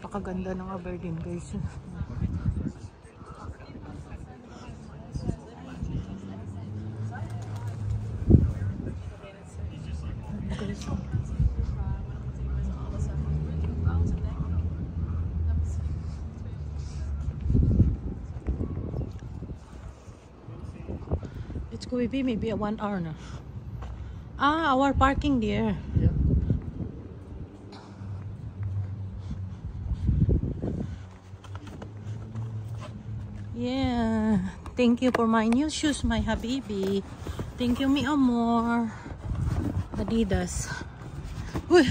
Napakaganda ng Aberdeen, guys. Let's go, maybe a 1 hour na. Ah, our parking there. Yeah. Yeah. Thank you for my new shoes, my habibi. Thank you, mi amor. Adidas. Uy.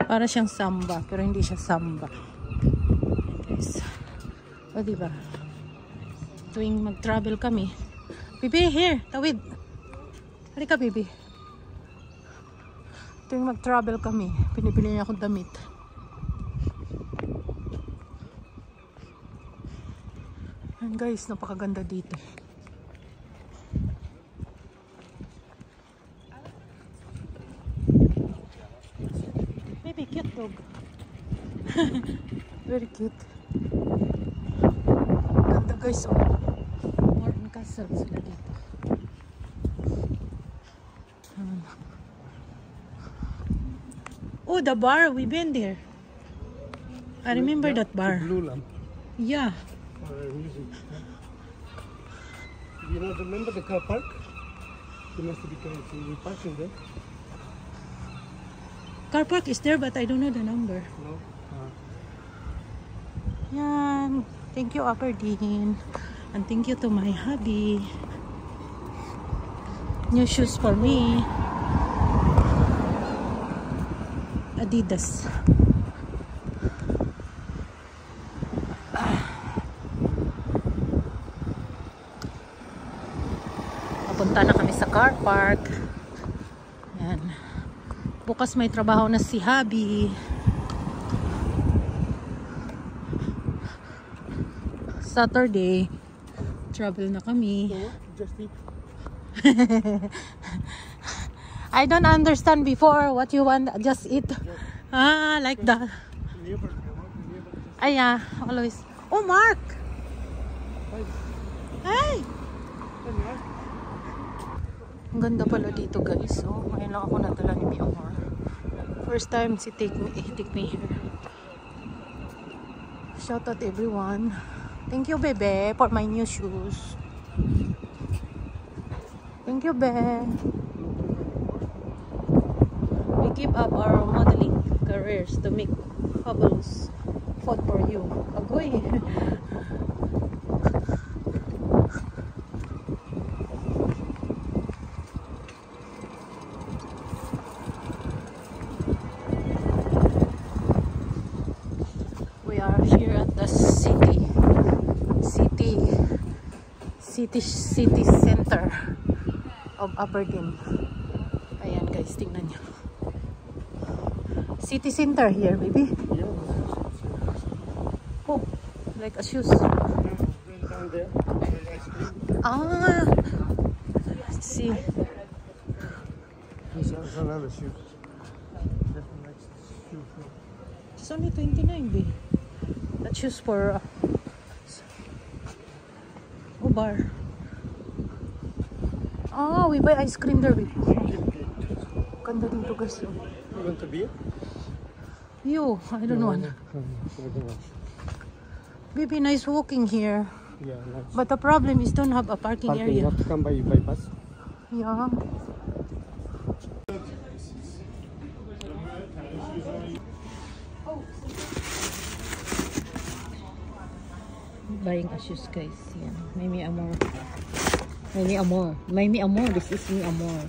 Para siyang samba, pero hindi siya samba. Guys. O, diba? Tuwing mag-travel kami. Bibi, here. Tawid. Halika, bibi. Tuwing mag-travel kami, pinipili niya akong damit. And guys, napakaganda dito. Baby, cute dog. Very cute. Ganda guys, oh. Morton Castle sila dito. Oh, the bar, we've been there. I remember that bar. Blue lamp. Yeah. Music. You know, remember the car park? You must be parking there. Car park is there, but I don't know the number. No. Yan. Thank you, Aberdeen. And thank you to my hubby. New shoes for me. Adidas. Punta na kami sa car park. Yan. Bukas may trabaho na si hubby. Saturday, travel na kami. Just eat. I don't understand before what you want. Just eat. Ah, like that. Ay, yeah, always. Oh, Mark! Hi! Ang ganda pala dito, guys. Oh, ngayon lang ako nadala ni Mi Amor. First time she take me here. Shout out everyone. Thank you, bebe, for my new shoes. Thank you, be. We give up our modeling careers to make fabulous food for you. Agoy. We are here at the city center of Aberdeen. Ayan guys, tingnan nyo. City center here, baby. Oh, like a shoes. Down there. Ah, let's see. There's another shoe. It's only 29, baby. That shoes for bar. Ah, we buy ice cream there, baby. Ganda dito, guys. You want a beer? You, I don't know. Baby, nice walking here. Yeah, nice. But the problem is don't have a parking area. You have to come by bus. Yeah. Buying a shoes, guys. Yan. May Mi Amor. May Mi Amor. May Mi Amor. This is Mi Amor.